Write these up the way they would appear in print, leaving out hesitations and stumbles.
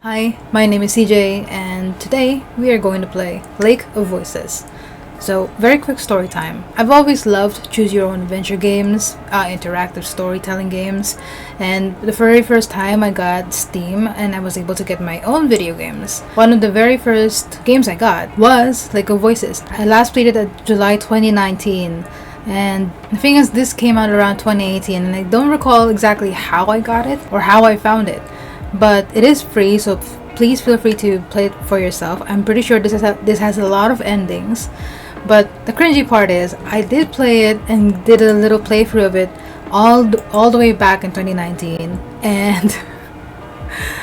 Hi, my name is CJ, and today we are going to play Lake of Voices. So, very quick story time. I've always loved choose your own adventure games, interactive storytelling games, and the very first time I got Steam and I was able to get my own video games. One of the very first games I got was Lake of Voices. I last played it at July 2019. And the thing is, this came out around 2018, and I don't recall exactly how I got it or how I found it. But it is free, so please feel free to play it for yourself. I'm pretty sure this has a lot of endings, but the cringy part is I did play it and did a little playthrough of it all the way back in 2019, and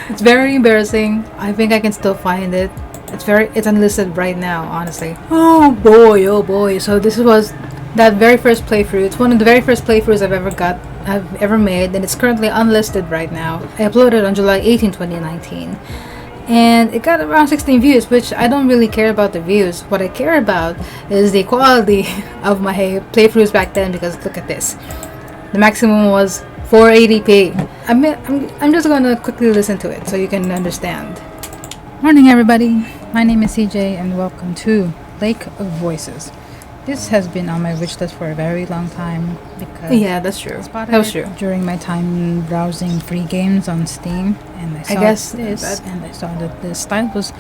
it's very embarrassing. I think I can still find it. It's unlisted right now, honestly. Oh boy. So this was that very first playthrough. It's one of the very first playthroughs I've ever made, and it's currently unlisted right now. I uploaded on July 18, 2019, and it got around 16 views, which I don't really care about the views. What I care about is the quality of my playthroughs back then, because look at this. The maximum was 480p. I'm just gonna quickly listen to it so you can understand. Morning everybody, my name is CJ and welcome to Lake of Voices. This has been on my wish list for a very long time because that's true. That was true. During my time browsing free games on Steam, and I saw and I saw that the style was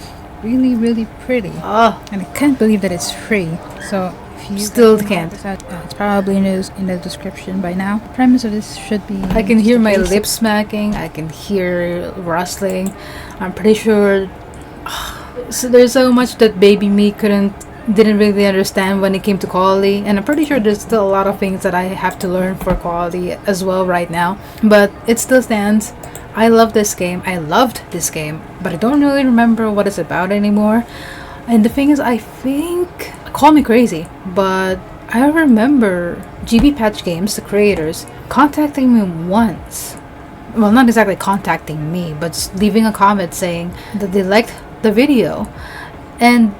really pretty. And I can't believe that it's free. So if you still can't, it's probably in the description by now. The premise of this should be. I can hear my lips smacking. I can hear rustling. I'm pretty sure. So there's so much that baby me didn't really understand when it came to quality, and I'm pretty sure there's still a lot of things that I have to learn for quality as well right now, but it still stands. I loved this game, but I don't really remember what it's about anymore. And the thing is, I think, call me crazy, but I remember GB Patch Games, the creators, contacting me once. Well, not exactly contacting me, but just leaving a comment saying that they liked the video, and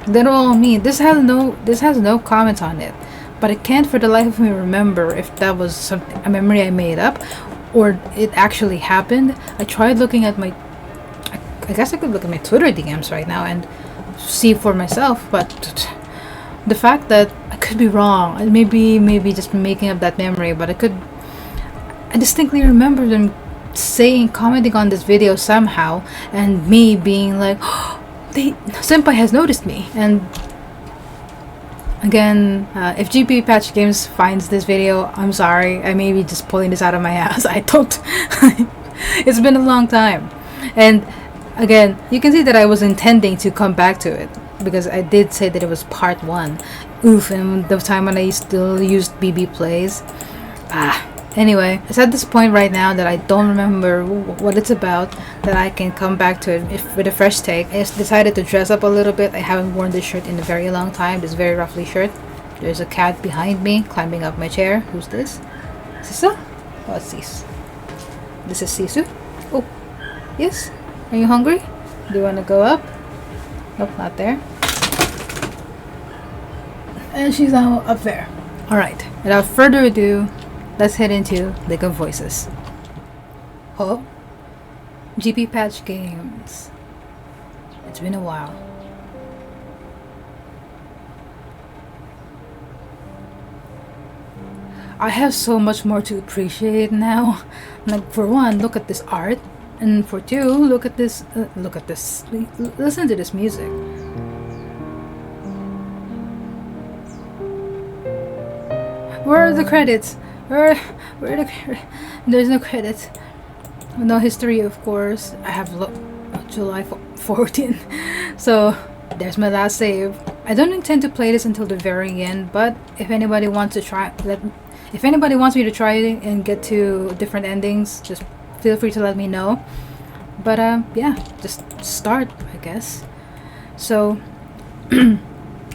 they don't all mean this has no comment on it, but I can't for the life of me remember if that was a memory I made up or it actually happened. I tried looking at I guess I could look at my Twitter DMs right now and see for myself, but the fact that I could be wrong, maybe just making up that memory, but I distinctly remember them commenting on this video somehow, and me being like, Senpai has noticed me. And again, if GB Patch Games finds this video, I'm sorry. I may be just pulling this out of my ass. I don't. It's been a long time. And again, you can see that I was intending to come back to it, because I did say that it was part 1. Oof, and the time when I still used BB Plays. Anyway, it's at this point right now that I don't remember what it's about, that I can come back to it with a fresh take. I just decided to dress up a little bit. I haven't worn this shirt in a very long time, this very ruffly shirt. There's a cat behind me climbing up my chair. Who's this? Sisu? Oh, it's Sis. This is Sisu. Oh, yes? Are you hungry? Do you want to go up? Nope, not there. And she's now up there. Alright, without further ado, let's head into Lake of Voices. Oh, GB Patch Games. It's been a while. I have so much more to appreciate now. Like, for one, look at this art, and for two, look at this. Listen to this music. Where are the credits? There's no credits. No history, of course. I have July 14. So there's my last save. I don't intend to play this until the very end, but if anybody wants me to try it and get to different endings, just feel free to let me know. But yeah, just start, I guess. So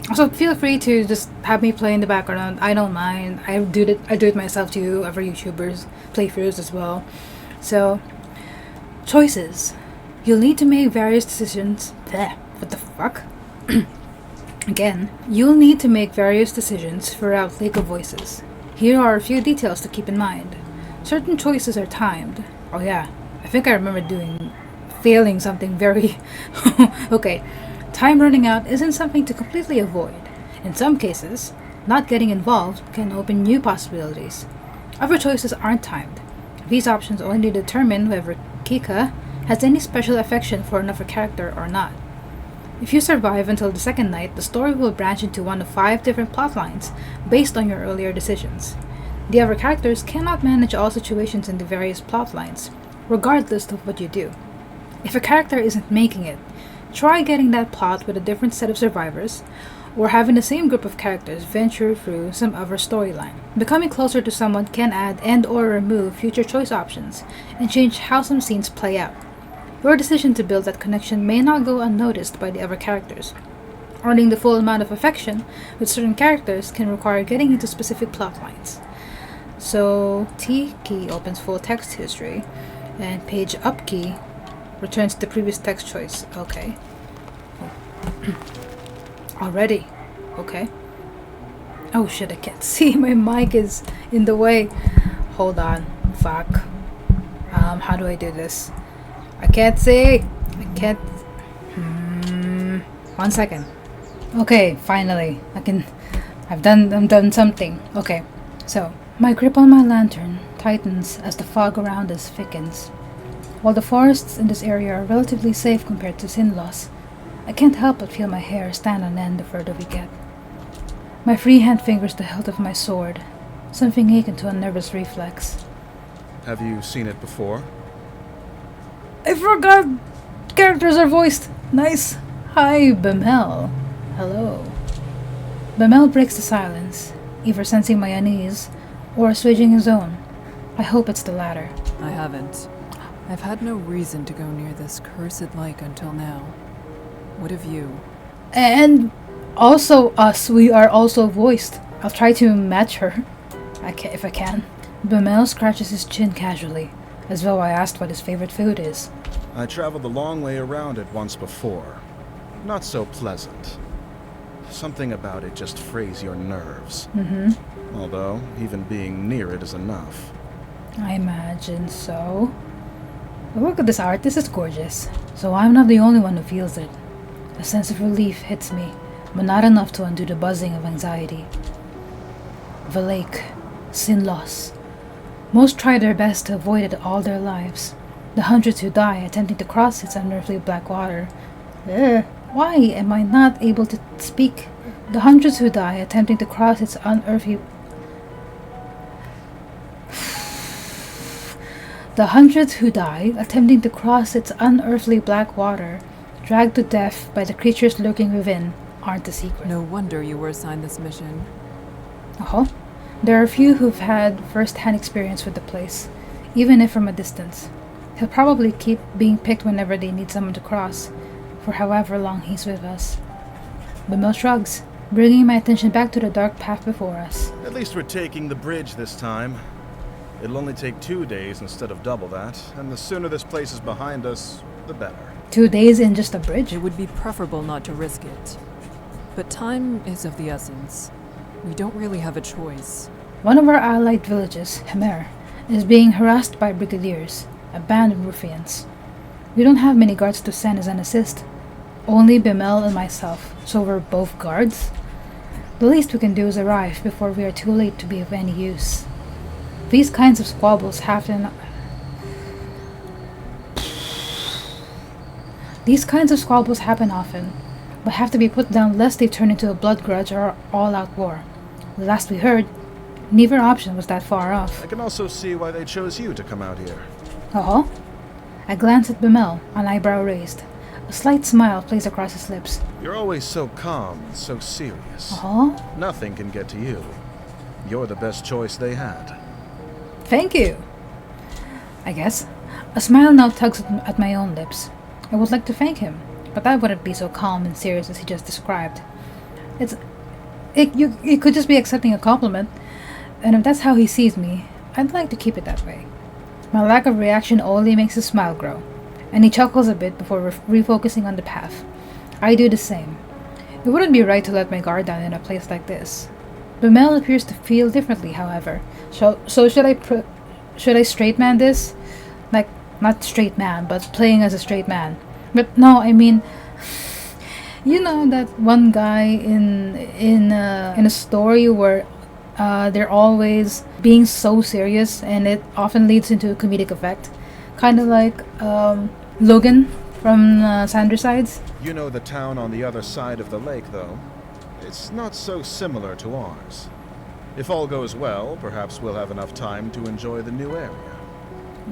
also, feel free to just have me play in the background. I don't mind. I do it myself too. Other YouTubers playthroughs as well. So, choices. You'll need to make various decisions. What the fuck? Again, you'll need to make various decisions throughout Lake of Voices. Here are a few details to keep in mind. Certain choices are timed. Oh yeah, I think I remember failing something very... Okay, time running out isn't something to completely avoid. In some cases, not getting involved can open new possibilities. Other choices aren't timed. These options only determine whether Kika has any special affection for another character or not. If you survive until the second night, the story will branch into one of 5 different plotlines based on your earlier decisions. The other characters cannot manage all situations in the various plotlines, regardless of what you do. If a character isn't making it, try getting that plot with a different set of survivors, or having the same group of characters venture through some other storyline. Becoming closer to someone can add and/or remove future choice options and change how some scenes play out. Your decision to build that connection may not go unnoticed by the other characters. Earning the full amount of affection with certain characters can require getting into specific plot lines. So, T key opens full text history, and page up key returns the previous text choice. Okay. Already. Okay. Oh shit, I can't see. My mic is in the way. Hold on. Fuck. How do I do this? I can't see. I can't. 1 second. Okay, finally. I'm done something. Okay. So, my grip on my lantern tightens as the fog around us thickens. While the forests in this area are relatively safe compared to Sinloss, I can't help but feel my hair stand on end the further we get. My free hand fingers the hilt of my sword, something akin to a nervous reflex. Have you seen it before? I forgot! Characters are voiced! Nice! Hi, Bemel. Hello. Bemel breaks the silence, either sensing my unease or assuaging his own. I hope it's the latter. I haven't. I've had no reason to go near this cursed lake until now. What of you? And also us, we are also voiced. I'll try to match her, if I can. Bemel scratches his chin casually, as though I asked what his favorite food is. I traveled the long way around it once before. Not so pleasant. Something about it just frays your nerves. Although, even being near it is enough. I imagine so. But look at this art, this is gorgeous. So I'm not the only one who feels it. A sense of relief hits me, but not enough to undo the buzzing of anxiety. The lake. Sinloss. Most try their best to avoid it all their lives. The hundreds who die attempting to cross its unearthly black water. Why am I not able to speak? The hundreds who die attempting to cross its unearthly... The hundreds who die attempting to cross its unearthly black water, dragged to death by the creatures lurking within, aren't a secret. No wonder you were assigned this mission. There are a few who've had first-hand experience with the place, even if from a distance. He'll probably keep being picked whenever they need someone to cross, for however long he's with us. Bemel shrugs, bringing my attention back to the dark path before us. At least we're taking the bridge this time. It'll only take 2 days instead of double that, and the sooner this place is behind us, the better. 2 days in just a bridge? It would be preferable not to risk it. But time is of the essence. We don't really have a choice. One of our allied villages, Hemer, is being harassed by brigadiers, a band of ruffians. We don't have many guards to send as an assist. Only Bemel and myself, so we're both guards. The least we can do is arrive before we are too late to be of any use. These kinds of squabbles happen often, but have to be put down lest they turn into a blood grudge or all-out war. The last we heard, neither option was that far off. I can also see why they chose you to come out here. Oh? I glance at Bemel, an eyebrow raised. A slight smile plays across his lips. You're always so calm and so serious. Oh? Nothing can get to you. You're the best choice they had. Thank you. I guess. A smile now tugs at my own lips. I would like to thank him, but I wouldn't be so calm and serious as he just described. It could just be accepting a compliment, and if that's how he sees me, I'd like to keep it that way. My lack of reaction only makes his smile grow, and he chuckles a bit before refocusing on the path. I do the same. It wouldn't be right to let my guard down in a place like this. Bemel appears to feel differently, however. So should I straight man this? Like, Not straight man, but playing as a straight man. But no, I mean, you know that one guy in a story where they're always being so serious, and it often leads into a comedic effect, kind of like Logan from Sandra Sides. You know the town on the other side of the lake, though. It's not so similar to ours. If all goes well, perhaps we'll have enough time to enjoy the new area.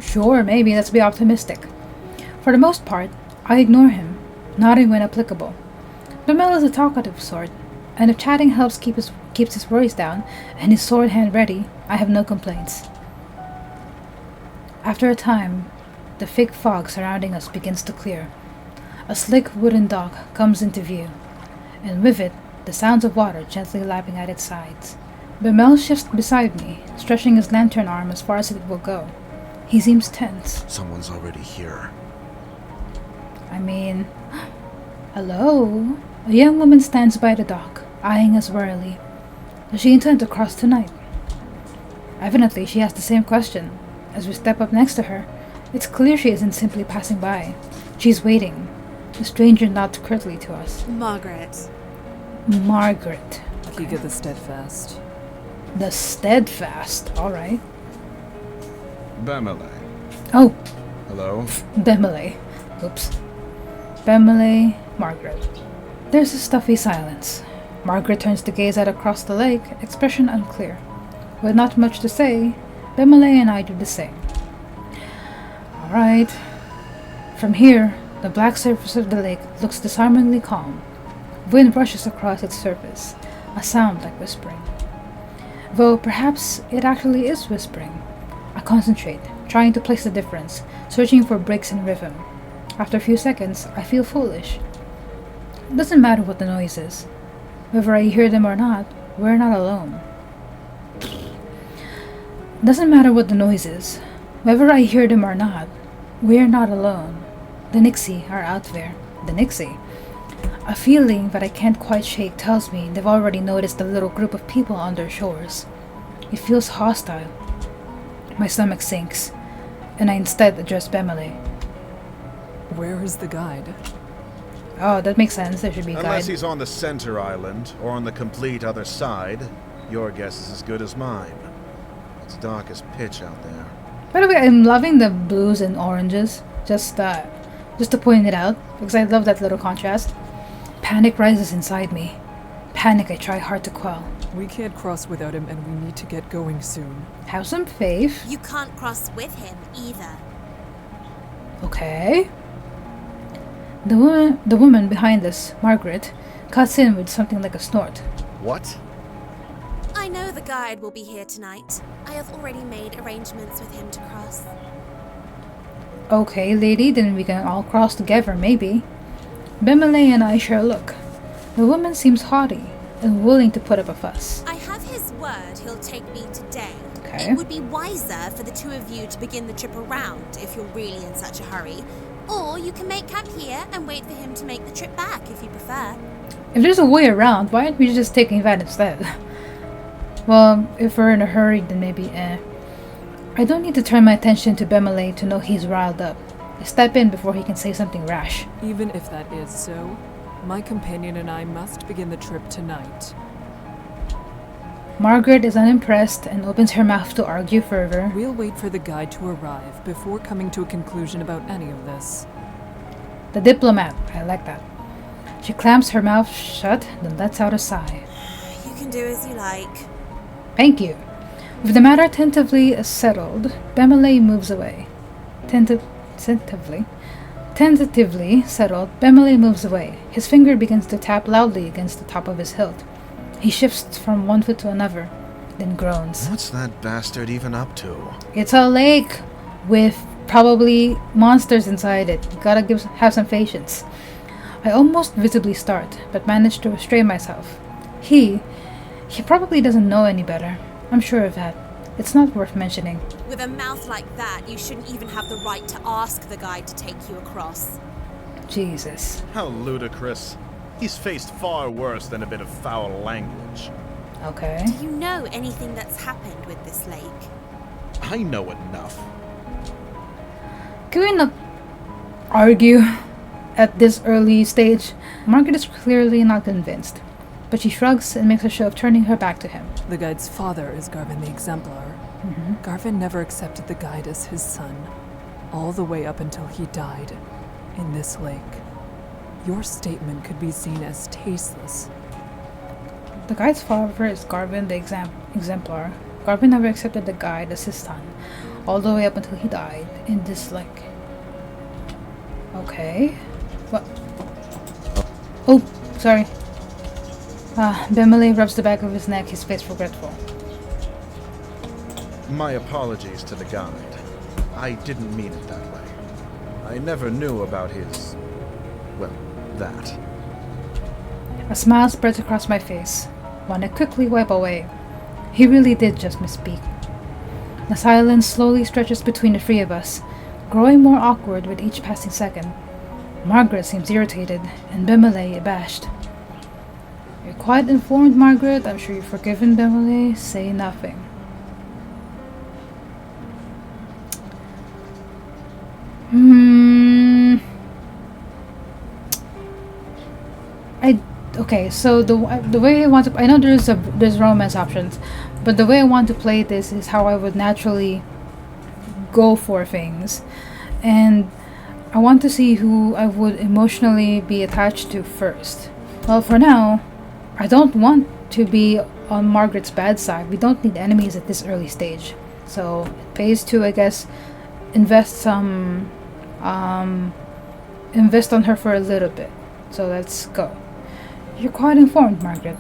Sure, maybe, let's be optimistic. For the most part, I ignore him, nodding when applicable. Bemel is a talkative sort, and if chatting helps keeps his worries down and his sword hand ready, I have no complaints. After a time, the thick fog surrounding us begins to clear. A slick wooden dock comes into view, and with it, the sounds of water gently lapping at its sides. Bemel shifts beside me, stretching his lantern arm as far as it will go. He seems tense. Someone's already here. I mean, hello? A young woman stands by the dock, eyeing us warily. Does she intend to cross tonight? Evidently, she has the same question. As we step up next to her, it's clear she isn't simply passing by. She's waiting. The stranger nods curtly to us. Margaret. Margaret. Giga the Steadfast. The Steadfast, alright. Bemele. Oh, Hello? Bemele. Oops. Bemele, Margaret. There's a stuffy silence. Margaret turns to gaze out across the lake, expression unclear. With not much to say, Bemele and I do the same. Alright. From here, the black surface of the lake looks disarmingly calm. Wind rushes across its surface, a sound like whispering. Though perhaps it actually is whispering. I concentrate, trying to place the difference, searching for breaks in rhythm. After a few seconds, I feel foolish. It doesn't matter what the noise is. Whether I hear them or not, we're not alone. Doesn't matter what the noise is. Whether I hear them or not, we're not alone. The Nixie are out there. The Nixie. A feeling that I can't quite shake tells me they've already noticed the little group of people on their shores. It feels hostile. My stomach sinks, and I instead address Bemele. Where is the guide? Oh, that makes sense. There should be a Unless guide. he's on the center island, or on the complete other side, your guess is as good as mine. It's dark as pitch out there. By the way, I'm loving the blues and oranges. Just to point it out, because I love that little contrast. Panic rises inside me. Panic I try hard to quell. We can't cross without him, and we need to get going soon. Have some faith. You can't cross with him either. Okay. The woman behind us, Margaret, cuts in with something like a snort. What? I know the guide will be here tonight. I have already made arrangements with him to cross. Okay, lady, then we can all cross together, maybe. Bemele and I share a look. The woman seems haughty and willing to put up a fuss. I have his word he'll take me today. Okay. It would be wiser for the two of you to begin the trip around if you're really in such a hurry. Or you can make camp here and wait for him to make the trip back if you prefer. If there's a way around, why aren't we just taking that instead? Well, if we're in a hurry, then maybe I don't need to turn my attention to Bemele to know he's riled up. I step in before he can say something rash. Even if that is so, my companion and I must begin the trip tonight. Margaret is unimpressed and opens her mouth to argue further. We'll wait for the guide to arrive before coming to a conclusion about any of this. The diplomat, I like that. She clamps her mouth shut, then lets out a sigh. You can do as you like. Thank you. With the matter tentatively settled, Bemele moves away. Tentatively settled, Bemele moves away. His finger begins to tap loudly against the top of his hilt. He shifts from one foot to another, then groans. What's that bastard even up to? It's a lake with probably monsters inside it. You gotta have some patience. I almost visibly start, but manage to restrain myself. He probably doesn't know any better. I'm sure of that. It's not worth mentioning. With a mouth like that, you shouldn't even have the right to ask the guide to take you across. Jesus. How ludicrous. He's faced far worse than a bit of foul language. Okay. Do you know anything that's happened with this lake? I know enough. Can we not argue at this early stage? Margaret is clearly not convinced, but she shrugs and makes a show of turning her back to him. The guide's father is Garvin the Exemplar. Garvin never accepted the guide as his son, all the way up until he died in this lake. Your statement could be seen as tasteless. The guide's father is Garvin the Exemplar. Garvin never accepted the guide as his son, all the way up until he died in this lake. Okay. What? Oh, sorry. Bemele rubs the back of his neck, his face regretful. My apologies to the guide. I didn't mean it that way. I never knew about his... well, that. A smile spreads across my face, one I quickly wipe away. He really did just misspeak. The silence slowly stretches between the three of us, growing more awkward with each passing second. Margaret seems irritated, and Bemele abashed. You're quite informed, Margaret. I'm sure you've forgiven Bemele. Say nothing. Okay, so the way I want to, I know there's romance options, but the way I want to play this is how I would naturally go for things, and I want to see who I would emotionally be attached to first. Well, for now, I don't want to be on Margaret's bad side. We don't need enemies at this early stage, so it pays to, I guess, invest on her for a little bit. So let's go. You're quite informed, Margaret.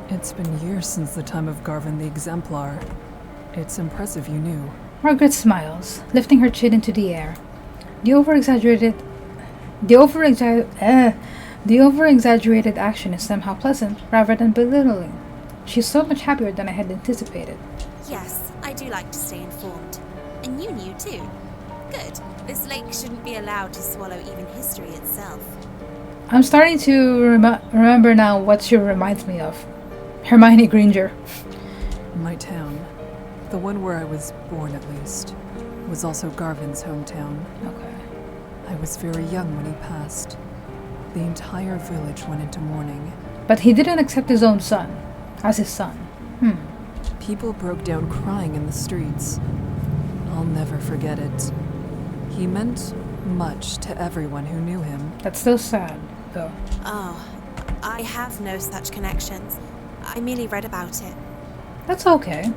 It's been years since the time of Garvin the Exemplar. It's impressive you knew. Margaret smiles, lifting her chin into the air. The over-exaggerated action is somehow pleasant rather than belittling. She's so much happier than I had anticipated. Yes, I do like to stay informed. And you knew too. Good. This lake shouldn't be allowed to swallow even history itself. I'm starting to remember now what she reminds me of. Hermione Granger. My town, the one where I was born at least, was also Garvin's hometown. Okay. I was very young when he passed. The entire village went into mourning. But he didn't accept his own son as his son. People broke down crying in the streets. I'll never forget it. He meant much to everyone who knew him. That's still sad, though. Oh, I have no such connections. I merely read about it. That's okay.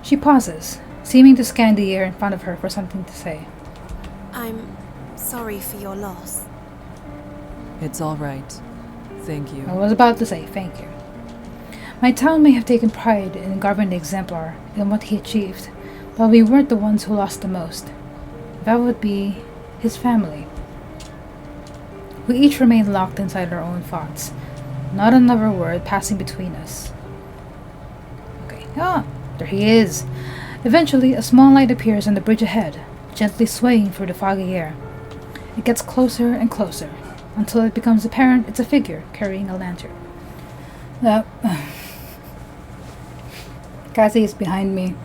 She pauses, seeming to scan the air in front of her for something to say. I'm sorry for your loss. It's all right. Thank you. I was about to say thank you. My town may have taken pride in Garvin the Exemplar and what he achieved, but we weren't the ones who lost the most. That would be his family. We each remained locked inside our own thoughts, not another word passing between us. Okay, there he is. Eventually, a small light appears on the bridge ahead, gently swaying through the foggy air. It gets closer and closer, until it becomes apparent it's a figure carrying a lantern. Cassie is behind me.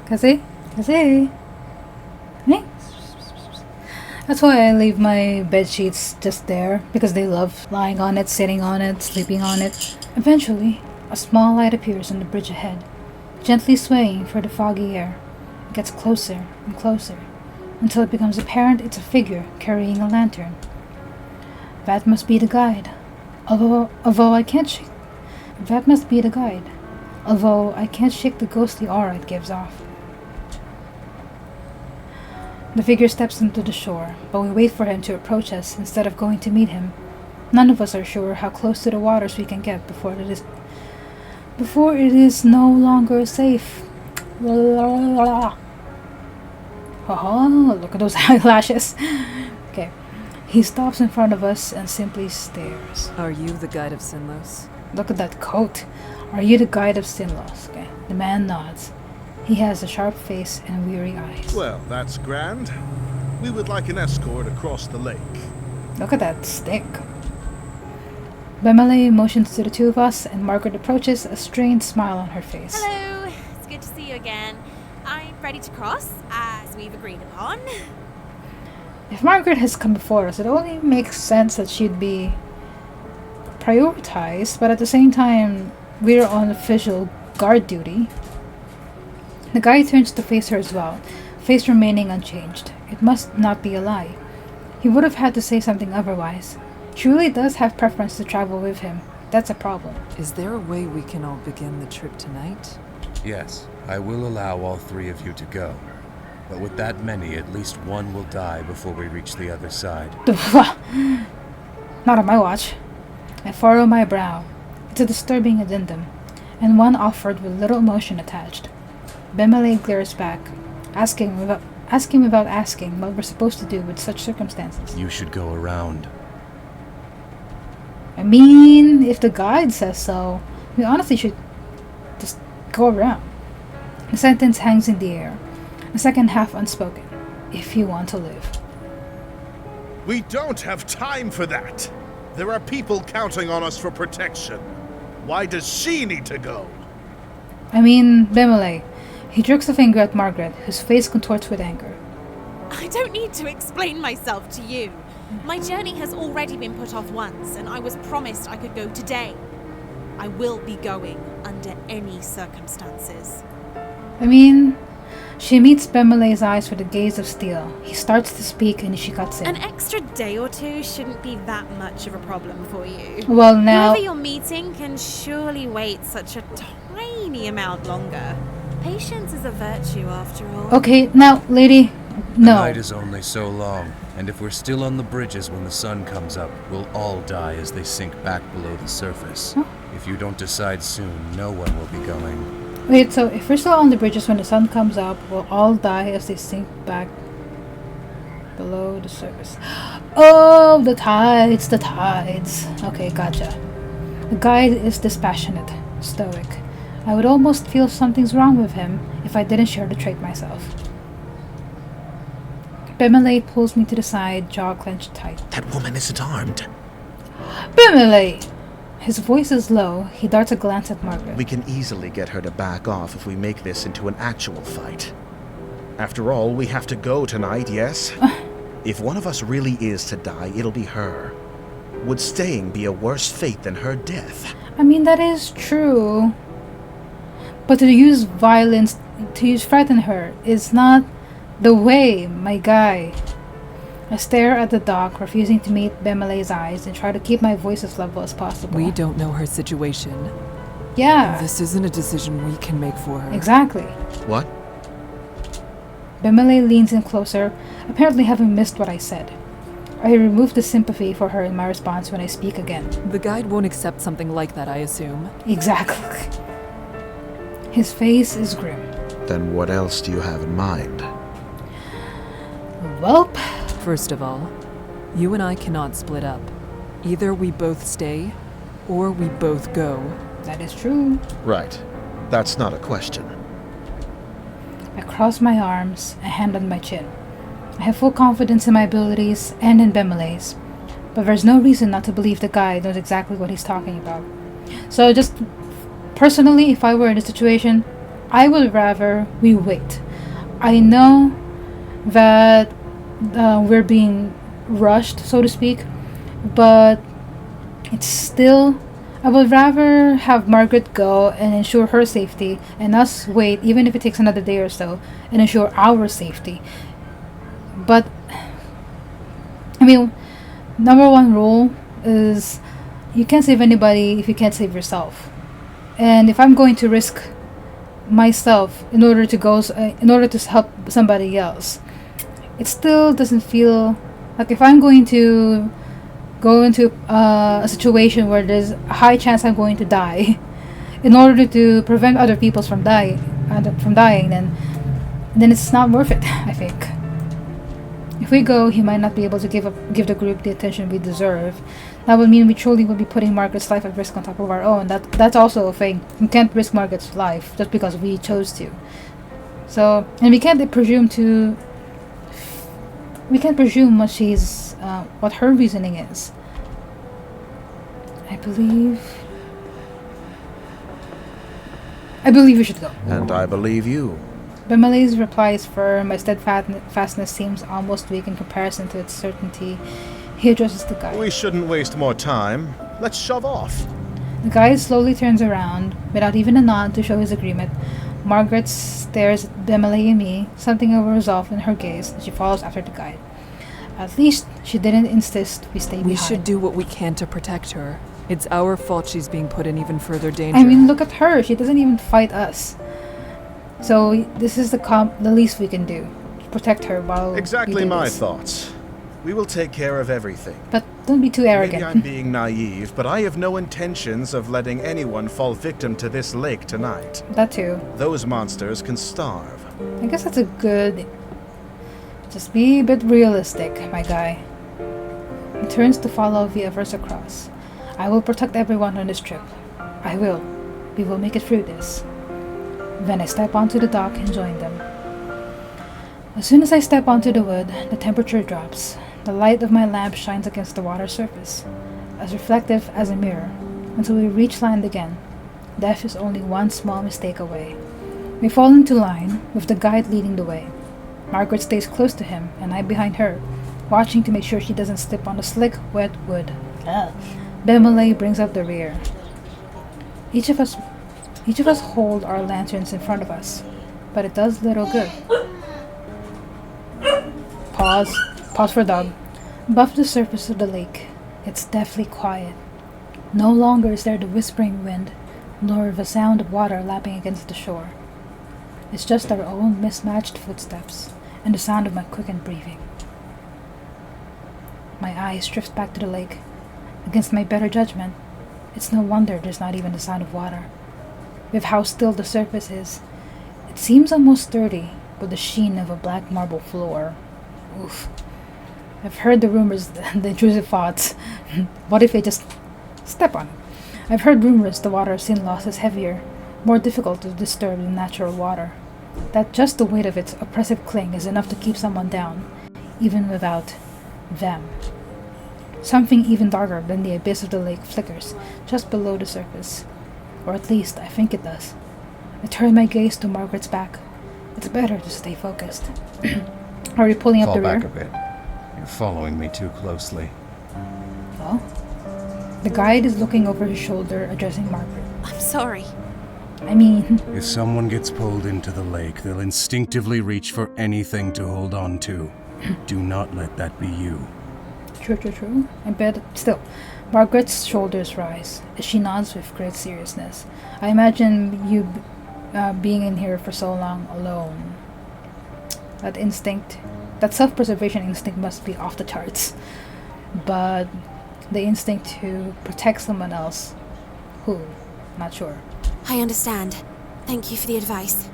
Cassie? Cassie? Hey? That's why I leave my bed sheets just there, because they love lying on it, sitting on it, sleeping on it. Eventually, a small light appears on the bridge ahead, gently swaying through the foggy air. It gets closer and closer, until it becomes apparent it's a figure carrying a lantern. That must be the guide. Although I can't shake the ghostly aura it gives off. The figure steps onto the shore, but we wait for him to approach us instead of going to meet him. None of us are sure how close to the waters we can get before it is no longer safe. Oh, look at those eyelashes. Okay. He stops in front of us and simply stares. Are you the guide of Sinlos? Look at that coat. Are you the guide of Sinlos? Okay. The man nods. He has a sharp face and weary eyes. Well, that's grand. We would like an escort across the lake. Look at that stick. Bemele motions to the two of us, and Margaret approaches, a strained smile on her face. Hello, it's good to see you again. I'm ready to cross, as we've agreed upon. If Margaret has come before us, it only makes sense that she'd be prioritized, but at the same time, we're on official guard duty. The guy turns to face her as well, face remaining unchanged. It must not be a lie. He would have had to say something otherwise. She really does have preference to travel with him. That's a problem. Is there a way we can all begin the trip tonight? Yes, I will allow all 3 of you to go. But with that many, at least one will die before we reach the other side. Not on my watch. I furrow my brow. It's a disturbing addendum, and one offered with little emotion attached. Bemele glares back, asking without asking what we're supposed to do with such circumstances. You should go around. I mean, if the guide says so, we honestly should just go around. The sentence hangs in the air, the second half unspoken. If you want to live. We don't have time for that. There are people counting on us for protection. Why does she need to go? I mean, Bemele. He jerks a finger at Margaret, whose face contorts with anger. I don't need to explain myself to you. My journey has already been put off once, and I was promised I could go today. I will be going under any circumstances. I mean, she meets Bemele's eyes with a gaze of steel. He starts to speak and she cuts in. An extra day or two shouldn't be that much of a problem for you. Well, now... Whoever you're meeting can surely wait such a tiny amount longer. Patience is a virtue, after all. Okay, now, lady, The no. night is only so long, and if we're still on the bridges when the sun comes up, we'll all die as they sink back below the surface. Huh? If you don't decide soon, no one will be going. Wait, so if we're still on the bridges when the sun comes up, we'll all die as they sink back below the surface. Oh, the tides, the tides. Okay, gotcha. The guide is dispassionate, stoic. I would almost feel something's wrong with him if I didn't share the trait myself. Bemele pulls me to the side, jaw clenched tight. That woman isn't armed. Bemele! His voice is low. He darts a glance at Margaret. We can easily get her to back off if we make this into an actual fight. After all, we have to go tonight, yes? If one of us really is to die, it'll be her. Would staying be a worse fate than her death? I mean, that is true. But to use violence, frighten her, is not the way, my guy. I stare at the dock, refusing to meet Bemele's eyes, and try to keep my voice as level as possible. We don't know her situation. Yeah. This isn't a decision we can make for her. Exactly. What? Bemele leans in closer, apparently having missed what I said. I remove the sympathy for her in my response when I speak again. The guide won't accept something like that, I assume. Exactly. His face is grim. Then what else do you have in mind? Welp. First of all, you and I cannot split up. Either we both stay, or we both go. That is true. Right. That's not a question. I cross my arms, a hand on my chin. I have full confidence in my abilities and in Bemele's, but there's no reason not to believe the guy knows exactly what he's talking about. So just personally, if I were in a situation, I would rather we wait. I know that we're being rushed, so to speak, but it's still... I would rather have Margaret go and ensure her safety, and us wait, even if it takes another day or so, and ensure our safety. But, I mean, number one rule is you can't save anybody if you can't save yourself. And if I'm going to risk myself in order to help somebody else, it still doesn't feel like if I'm going to go into a situation where there's a high chance I'm going to die, in order to prevent other people from dying, then it's not worth it, I think. If we go, he might not be able to give the group the attention we deserve. That would mean we truly would be putting Margaret's life at risk on top of our own. That's also a thing. We can't risk Margaret's life just because we chose to. So, and we can't presume what her reasoning is. I believe we should go. And I believe you. Bemilay's reply is firm. My steadfastness seems almost weak in comparison to its certainty. He addresses the guide. We shouldn't waste more time. Let's shove off. The guide slowly turns around, without even a nod to show his agreement. Margaret stares at Bemilay and me, something of a resolve in her gaze, and she follows after the guide. At least she didn't insist we stay behind. We should do what we can to protect her. It's our fault she's being put in even further danger. I mean, look at her. She doesn't even fight us. So this is the least we can do. Protect her while Exactly we do my this. thoughts. We will take care of everything. But don't be too arrogant. Maybe I'm being naive, but I have no intentions of letting anyone fall victim to this lake tonight. That too. Those monsters can starve. I guess that's a good... Just be a bit realistic, my guy. He turns to follow via verse across. I will protect everyone on this trip. I will. We will make it through this. Then I step onto the dock and join them. As soon as I step onto the wood, the temperature drops. The light of my lamp shines against the water surface, as reflective as a mirror, until we reach land again. Death is only one small mistake away. We fall into line, with the guide leading the way. Margaret stays close to him, and I behind her, watching to make sure she doesn't slip on the slick, wet wood. Bemilay brings up the rear. Each of us hold our lanterns in front of us, but it does little good. Pause for dog. Above the surface of the lake, it's deathly quiet. No longer is there the whispering wind, nor the sound of water lapping against the shore. It's just our own mismatched footsteps, and the sound of my quickened breathing. My eyes drift back to the lake. Against my better judgment, it's no wonder there's not even the sound of water. With how still the surface is, it seems almost sturdy, with the sheen of a black marble floor. Oof. I've heard the rumors, the intrusive thoughts. What if they just step on it? I've heard rumors the water sin loss is heavier, more difficult to disturb than natural water. That just the weight of its oppressive cling is enough to keep someone down, even without them. Something even darker than the abyss of the lake flickers just below the surface. Or at least, I think it does. I turn my gaze to Margaret's back. It's better to stay focused. Are you pulling up the rear? Fall back a bit. You're following me too closely. Well, the guide is looking over his shoulder, addressing Margaret. I'm sorry. I mean... If someone gets pulled into the lake, they'll instinctively reach for anything to hold on to. Do not let that be you. True. I bet still. Margaret's shoulders rise as she nods with great seriousness. I imagine you being in here for so long alone. That self-preservation instinct must be off the charts. But the instinct to protect someone else, who? Not sure. I understand. Thank you for the advice.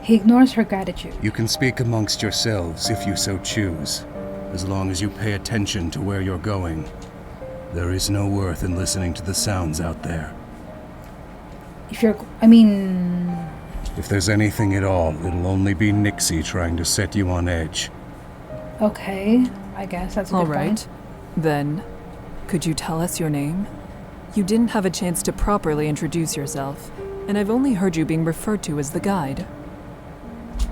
He ignores her gratitude. You can speak amongst yourselves if you so choose, as long as you pay attention to where you're going. There is no worth in listening to the sounds out there. If there's anything at all, it'll only be Nixie trying to set you on edge. Okay, I guess that's a good All right. Then, could you tell us your name? You didn't have a chance to properly introduce yourself, and I've only heard you being referred to as the guide.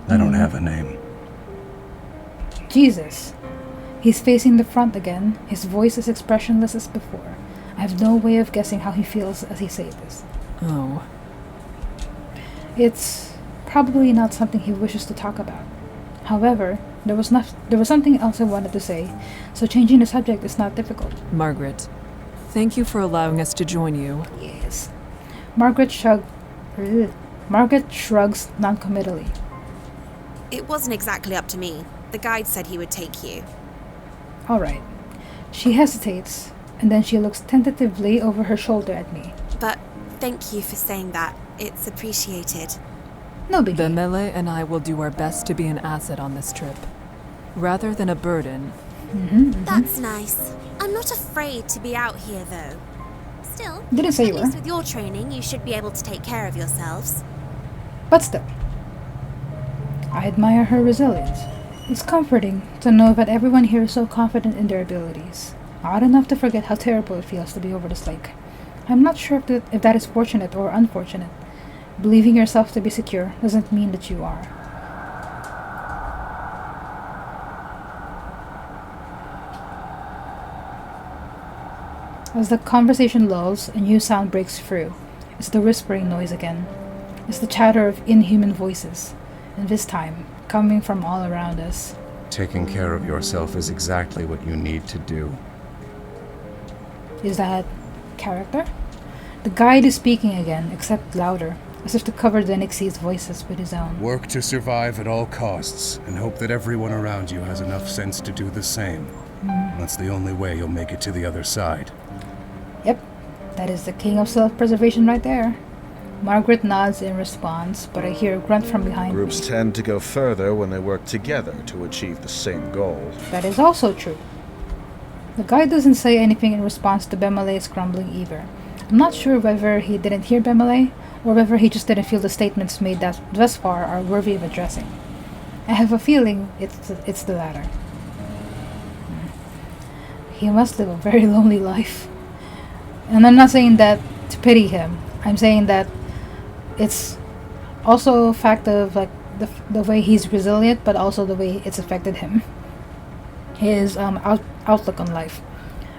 I don't have a name. Jesus. He's facing the front again, his voice as expressionless as before. I have no way of guessing how he feels as he says this. Oh. It's probably not something he wishes to talk about. However, there was something else I wanted to say, so changing the subject is not difficult. Margaret, thank you for allowing us to join you. Yes. Margaret shrugs non-committally. It wasn't exactly up to me. The guide said he would take you. All right. She hesitates, and then she looks tentatively over her shoulder at me. But thank you for saying that. It's appreciated. No biggie. Bemilay and I will do our best to be an asset on this trip, rather than a burden. That's nice. I'm not afraid to be out here, though. Still, Didn't say you at were. least with your training, you should be able to take care of yourselves. But still, I admire her resilience. It's comforting to know that everyone here is so confident in their abilities, odd enough to forget how terrible it feels to be over this lake. I'm not sure if that is fortunate or unfortunate. Believing yourself to be secure doesn't mean that you are. As the conversation lulls, a new sound breaks through. It's the whispering noise again. It's the chatter of inhuman voices, and this time, coming from all around us. Taking care of yourself is exactly what you need to do. Is that character? The guide is speaking again, except louder, as if to cover the Nixie's voices with his own. Work to survive at all costs, and hope that everyone around you has enough sense to do the same. That's the only way you'll make it to the other side. Yep, that is the king of self-preservation right there. Margaret nods in response, but I hear a grunt from behind Groups me. tend to go further when they work together to achieve the same goal. That is also true. The guy doesn't say anything in response to Bemele's grumbling either. I'm not sure whether he didn't hear Bemele, or whether he just didn't feel the statements made that thus far are worthy of addressing. I have a feeling it's the latter. He must live a very lonely life. And I'm not saying that to pity him. I'm saying that it's also a fact of like the way he's resilient, but also the way it's affected him. His outlook on life.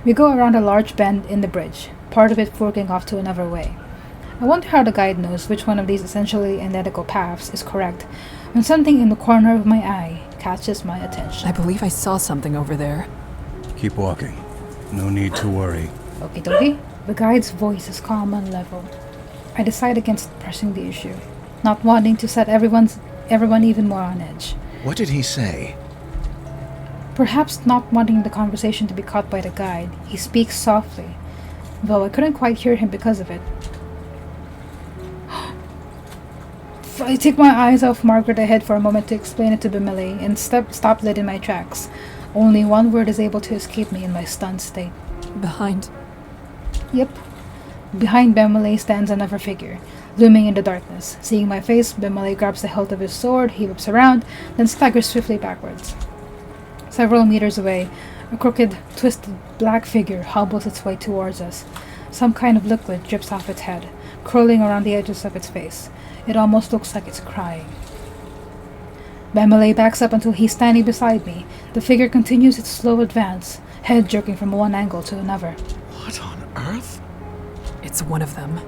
We go around a large bend in the bridge, part of it forking off to another way. I wonder how the guide knows which one of these essentially identical paths is correct when something in the corner of my eye catches my attention. I believe I saw something over there. Keep walking. No need to worry. Okie dokie. The guide's voice is calm and level. I decide against pressing the issue, not wanting to set everyone even more on edge. What did he say? Perhaps not wanting the conversation to be caught by the guide, he speaks softly, though I couldn't quite hear him because of it. I take my eyes off Margaret ahead for a moment to explain it to Bemele and stop dead in my tracks. Only one word is able to escape me in my stunned state. Behind. Yep. Behind Bemele stands another figure, looming in the darkness. Seeing my face, Bemele grabs the hilt of his sword, he whips around, then staggers swiftly backwards. Several meters away, a crooked, twisted black figure hobbles its way towards us. Some kind of liquid drips off its head, curling around the edges of its face. It almost looks like it's crying. Bemele backs up until he's standing beside me. The figure continues its slow advance, head jerking from one angle to another. What on earth? It's one of them.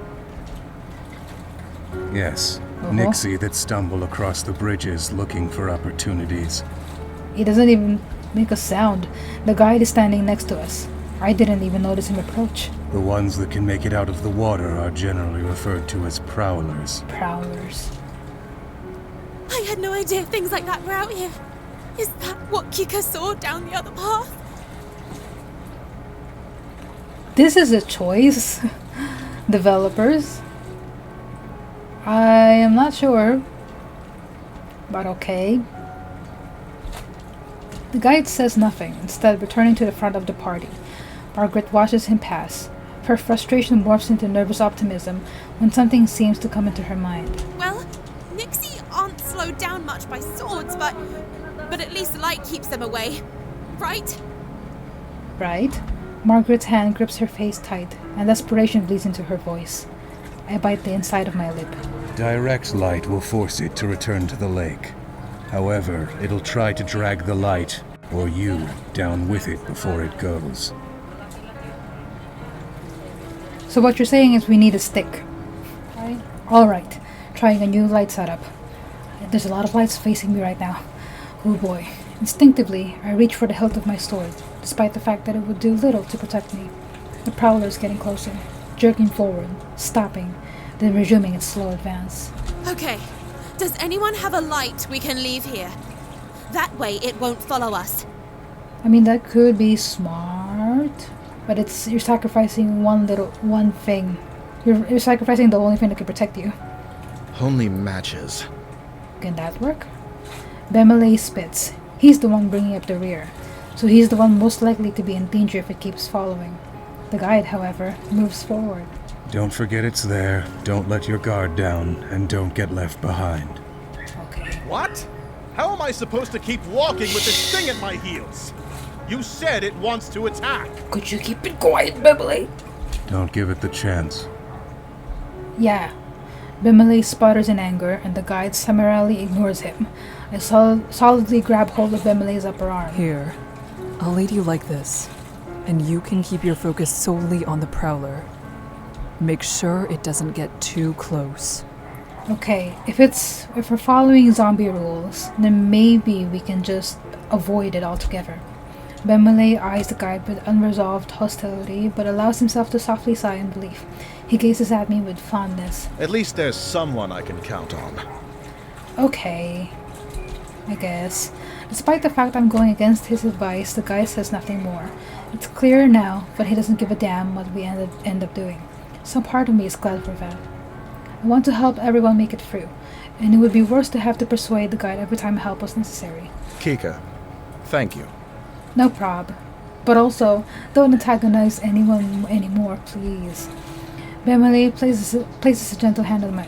Yes, Uh-huh. Nixie that stumble across the bridges looking for opportunities. He doesn't even make a sound. The guide is standing next to us. I didn't even notice him approach. The ones that can make it out of the water are generally referred to as prowlers. Prowlers. I had no idea things like that were out here. Is that what Kika saw down the other path? This is a choice. Developers. I am not sure. But okay. The guide says nothing, instead returning to the front of the party. Margaret watches him pass. Her frustration morphs into nervous optimism when something seems to come into her mind. Well, Nixie aren't slowed down much by swords, but at least the light keeps them away. Right? Right? Margaret's hand grips her face tight, and desperation bleeds into her voice. I bite the inside of my lip. Direct light will force it to return to the lake. However, it'll try to drag the light, or you, down with it before it goes. So what you're saying is we need a stick. Alright, trying a new light setup. There's a lot of lights facing me right now. Oh boy. Instinctively, I reach for the hilt of my sword, despite the fact that it would do little to protect me. The prowler is getting closer, jerking forward, stopping, then resuming its slow advance. Okay. Does anyone have a light we can leave here? That way it won't follow us. I mean, that could be smart, but you're sacrificing one thing. You're sacrificing the only thing that can protect you. Only matches. Can that work? Bemele spits. He's the one bringing up the rear, so he's the one most likely to be in danger if it keeps following. The guide, however, moves forward. Don't forget it's there, don't let your guard down, and don't get left behind. Okay. What? How am I supposed to keep walking with this thing at my heels? You said it wants to attack. Could you keep it quiet, Bemele? Don't give it the chance. Yeah. Bimele sputters in anger, and the guide summarily ignores him. I solidly grab hold of Bimele's upper arm. Here, I'll lead you like this, and you can keep your focus solely on the Prowler. Make sure it doesn't get too close. Okay, if we're following zombie rules, then maybe we can just avoid it altogether. Bemele eyes the guide with unresolved hostility, but allows himself to softly sigh in relief. He gazes at me with fondness. At least there's someone I can count on. Okay, I guess. Despite the fact I'm going against his advice, the guy says nothing more. It's clear now, but he doesn't give a damn what we end up doing. Some part of me is glad for that. I want to help everyone make it through, and it would be worse to have to persuade the guide every time help was necessary. Kika, thank you. No prob. But also, don't antagonize anyone anymore, please. Bemele places a gentle hand on my...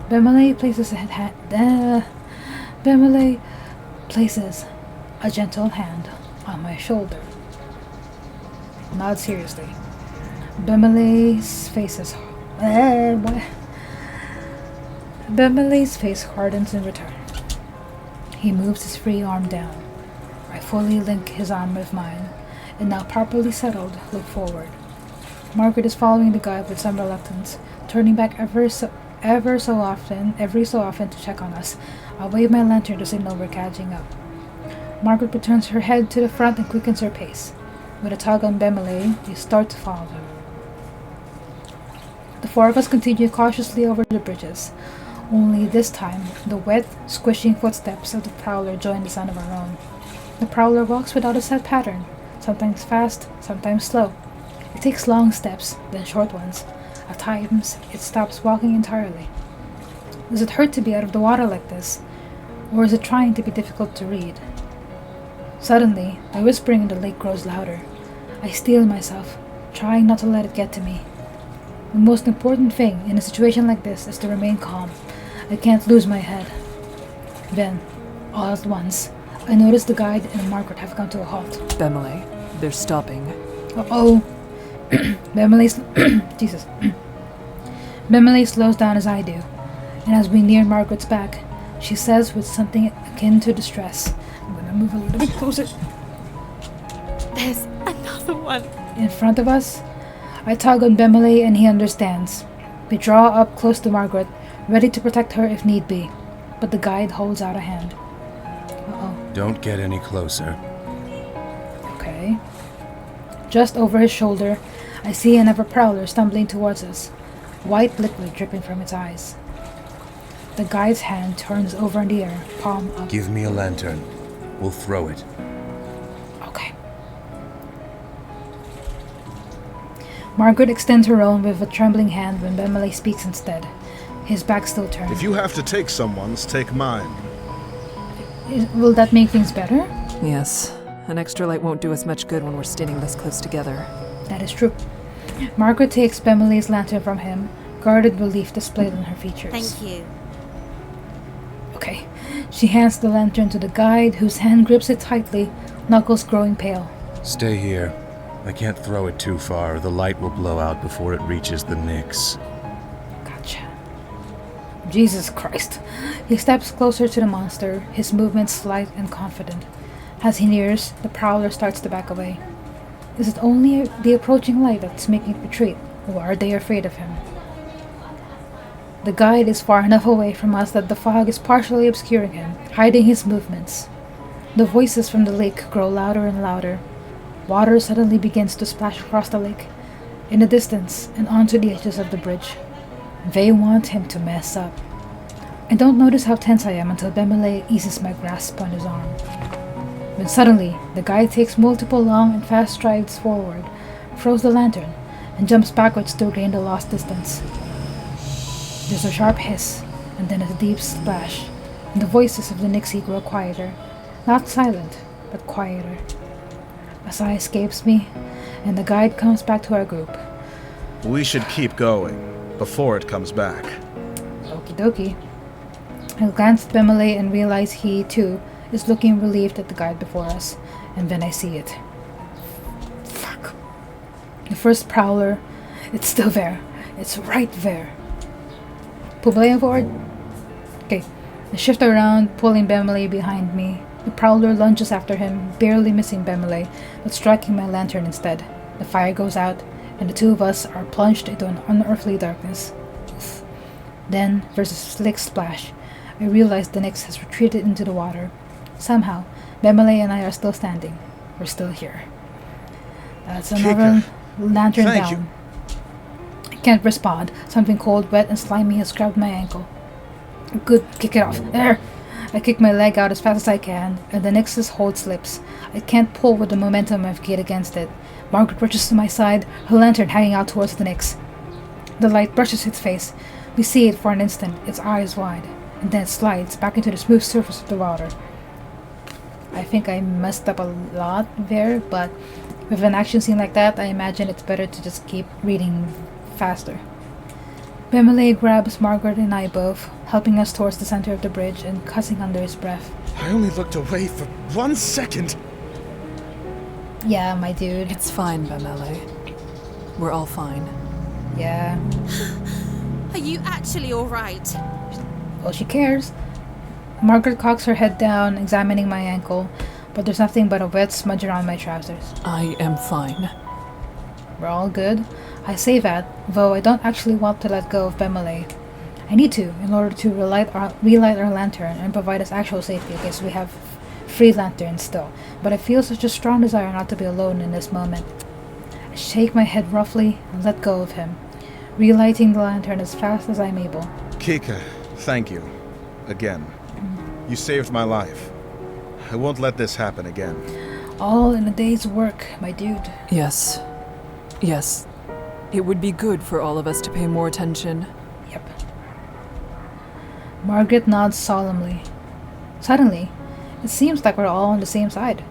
Bemele places a gentle hand on my shoulder. Not seriously. Bemele's face hardens in return. He moves his free arm down. I fully link his arm with mine, and now properly settled, look forward. Margaret is following the guide with some reluctance, turning back every so often to check on us. I wave my lantern to signal we're catching up. Margaret returns her head to the front and quickens her pace. With a tug on Bemele, we start to follow her. The four of us continue cautiously over the bridges. Only this time, the wet, squishing footsteps of the Prowler join the sound of our own. The Prowler walks without a set pattern, sometimes fast, sometimes slow. It takes long steps, then short ones. At times, it stops walking entirely. Does it hurt to be out of the water like this? Or is it trying to be difficult to read? Suddenly, the whispering in the lake grows louder. I steel myself, trying not to let it get to me. The most important thing in a situation like this is to remain calm. I can't lose my head. Then, all at once, I notice the guide and Margaret have come to a halt. Bemele, they're stopping. Uh-oh. Jesus. Bemele slows down as I do, and as we near Margaret's back, she says with something akin to distress, I'm gonna move a little bit closer. There's another one. In front of us, I tug on Bemele and he understands. We draw up close to Margaret, ready to protect her if need be, but the guide holds out a hand. Uh-oh. Don't get any closer. Okay. Just over his shoulder, I see another Prowler stumbling towards us, white liquid dripping from its eyes. The guide's hand turns over in the air, palm up. Give me a lantern. We'll throw it. Okay. Margaret extends her own with a trembling hand when Bemele speaks instead, his back still turned. If you have to take someone's, take mine. Will that make things better? Yes, an extra light won't do us much good when we're standing this close together. That is true. Margaret takes Bemele's lantern from him, guarded relief displayed on her features. Thank you. Okay. She hands the lantern to the guide, whose hand grips it tightly, knuckles growing pale. Stay here. I can't throw it too far. The light will blow out before it reaches the Nyx. Gotcha. Jesus Christ. He steps closer to the monster, his movements slight and confident. As he nears, the Prowler starts to back away. Is it only the approaching light that's making it retreat, or are they afraid of him? The guide is far enough away from us that the fog is partially obscuring him, hiding his movements. The voices from the lake grow louder and louder. Water suddenly begins to splash across the lake, in the distance and onto the edges of the bridge. They want him to mess up. I don't notice how tense I am until Bemele eases my grasp on his arm. When suddenly, the guide takes multiple long and fast strides forward, throws the lantern, and jumps backwards to regain the lost distance. There's a sharp hiss, and then a deep splash, and the voices of the Nixie grow quieter. Not silent, but quieter. A sigh escapes me, and the guide comes back to our group. We should keep going, before it comes back. Okie dokie. I glance at Bemele and realize he, too, is looking relieved at the guide before us, and then I see it. Fuck. The first Prowler, it's still there. It's right there. Publaying forward. Okay. I shift around, pulling Bemele behind me. The Prowler lunges after him, barely missing Bemele, but striking my lantern instead. The fire goes out, and the two of us are plunged into an unearthly darkness. Oof. Then, there's a slick splash. I realize the Nyx has retreated into the water. Somehow, Bemele and I are still standing. We're still here. That's another lantern Thank down. you. I can't respond. Something cold, wet, and slimy has grabbed my ankle. Good, kick it off. There! I kick my leg out as fast as I can, and the Nyx's hold slips. I can't pull with the momentum I've gained against it. Margaret rushes to my side, her lantern hanging out towards the Nyx. The light brushes its face. We see it for an instant, its eyes wide, and then it slides back into the smooth surface of the water. I think I messed up a lot there, but with an action scene like that, I imagine it's better to just keep reading faster. Bemele grabs Margaret and I both, helping us towards the center of the bridge and cussing under his breath. I only looked away for 1 second. Yeah, my dude. It's fine, Bemele. We're all fine. Yeah. Are you actually alright? Well, she cares. Margaret cocks her head down, examining my ankle, but there's nothing but a wet smudge around my trousers. I am fine. We're all good. I say that, though I don't actually want to let go of Bemele. I need to, in order to relight our lantern and provide us actual safety, because we have free lanterns still. But I feel such a strong desire not to be alone in this moment. I shake my head roughly and let go of him, relighting the lantern as fast as I'm able. Kika, thank you. Again. You saved my life. I won't let this happen again. All in a day's work, my dude. Yes. Yes. It would be good for all of us to pay more attention. Yep. Margaret nods solemnly. Suddenly, it seems like we're all on the same side.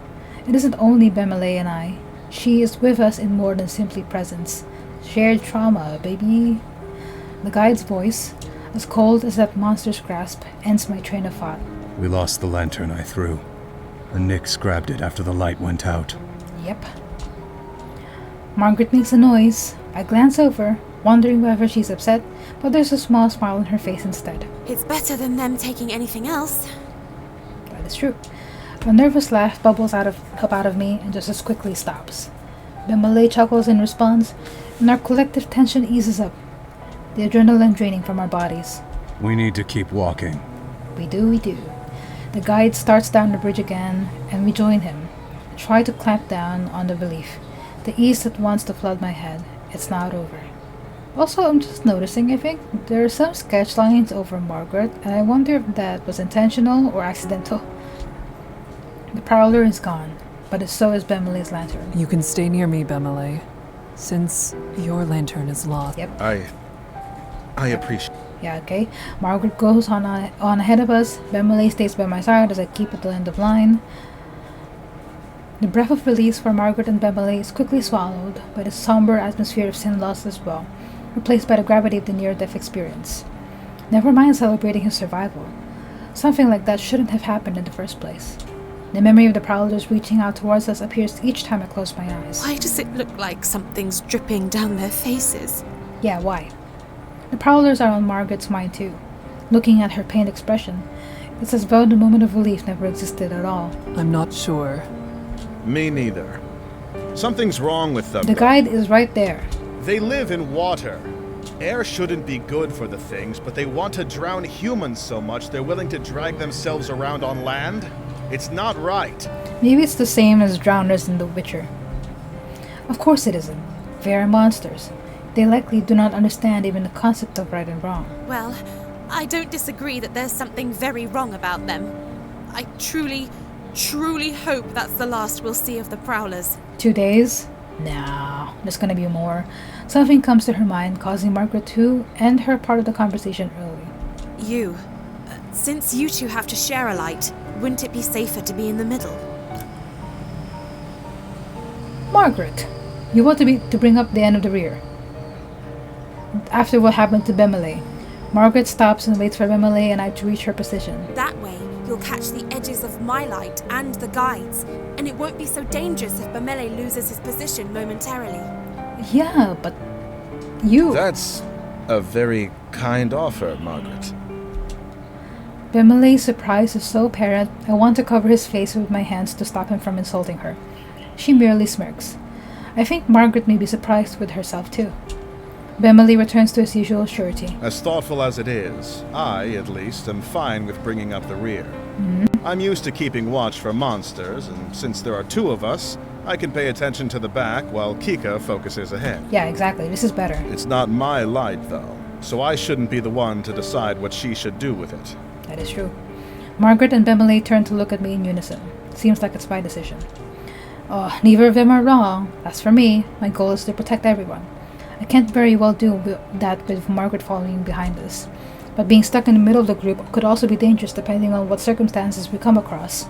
It isn't only Bemele and I. She is with us in more than simply presence. Shared trauma, baby. The guide's voice, as cold as that monster's grasp, ends my train of thought. We lost the lantern I threw. The Nyx grabbed it after the light went out. Yep. Margaret makes a noise. I glance over, wondering whether she's upset, but there's a small smile on her face instead. It's better than them taking anything else. That is true. A nervous laugh bubbles up out of me and just as quickly stops. Bemele chuckles in response, and our collective tension eases up, the adrenaline draining from our bodies. We need to keep walking. We do. The guide starts down the bridge again, and we join him. I try to clamp down on the relief, the ease that wants to flood my head. It's not over. Also, I'm just noticing, I think, there are some sketch lines over Margaret, and I wonder if that was intentional or accidental. The Prowler is gone, but so is Bemele's lantern. You can stay near me, Bemele, since your lantern is lost. Yep. I appreciate. Yeah, okay. Margaret goes on ahead of us. Bemele stays by my side as I keep at the end of line. The breath of release for Margaret and Bemele is quickly swallowed by the somber atmosphere of sin loss as well, replaced by the gravity of the near-death experience. Never mind celebrating his survival. Something like that shouldn't have happened in the first place. The memory of the Prowlers reaching out towards us appears each time I close my eyes. Why does it look like something's dripping down their faces? Yeah, why? The Prowlers are on Margaret's mind too. Looking at her pained expression, it's as though the moment of relief never existed at all. I'm not sure. Me neither. Something's wrong with them. The guide is right there. They live in water. Air shouldn't be good for the things, but they want to drown humans so much they're willing to drag themselves around on land? It's not right. Maybe it's the same as drowners in The Witcher. Of course it isn't. They are monsters. They likely do not understand even the concept of right and wrong. Well, I don't disagree that there's something very wrong about them. I truly hope that's the last we'll see of the Prowlers. 2 days? No, there's gonna be more. Something comes to her mind, causing Margaret to end her part of the conversation early. Since you two have to share a light, wouldn't it be safer to be in the middle? Margaret, you want to bring up the end of the rear. After what happened to Bemele, Margaret stops and waits for Bemele and I to reach her position. That way, you'll catch the edges of my light and the guide's, and it won't be so dangerous if Bemele loses his position momentarily. Yeah, but you... That's A very kind offer, Margaret. Bemilay's surprise is so apparent, I want to cover his face with my hands to stop him from insulting her. She merely smirks. I think Margaret may be surprised with herself too. Bemiley returns to his usual surety. As thoughtful as it is, I, at least, am fine with bringing up the rear. I'm used to keeping watch for monsters, and since there are two of us, I can pay attention to the back while Kika focuses ahead. Yeah, exactly. This is better. It's not my light, though, so I shouldn't be the one to decide what she should do with it. That is true. Margaret and Bemiley turn to look at me in unison. Seems like it's my decision. Oh, neither of them are wrong. As for me, my goal is to protect everyone. I can't very well do that with Margaret following behind us. But being stuck in the middle of the group could also be dangerous depending on what circumstances we come across.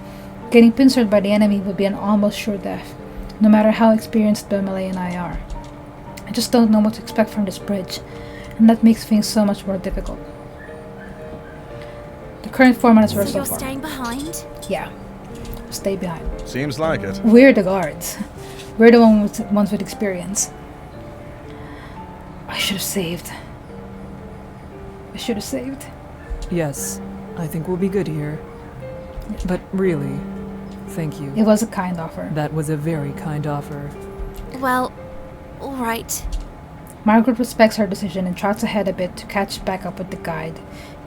Getting pincered by the enemy would be an almost sure death, no matter how experienced Bemiley and I are. I just don't know what to expect from this bridge, and that makes things so much more difficult. The current format is worse so you're far. staying behind? Yeah. Stay behind. Seems like it. We're the guards. We're the ones with experience. I should have saved. Yes, I think we'll be good here. But really, thank you. It was a kind offer. That was a very kind offer. Well, alright. Margaret respects her decision and trots ahead a bit to catch back up with the guide,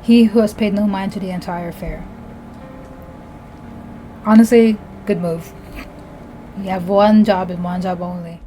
he who has paid no mind to the entire affair. Honestly, good move. You have one job and one job only.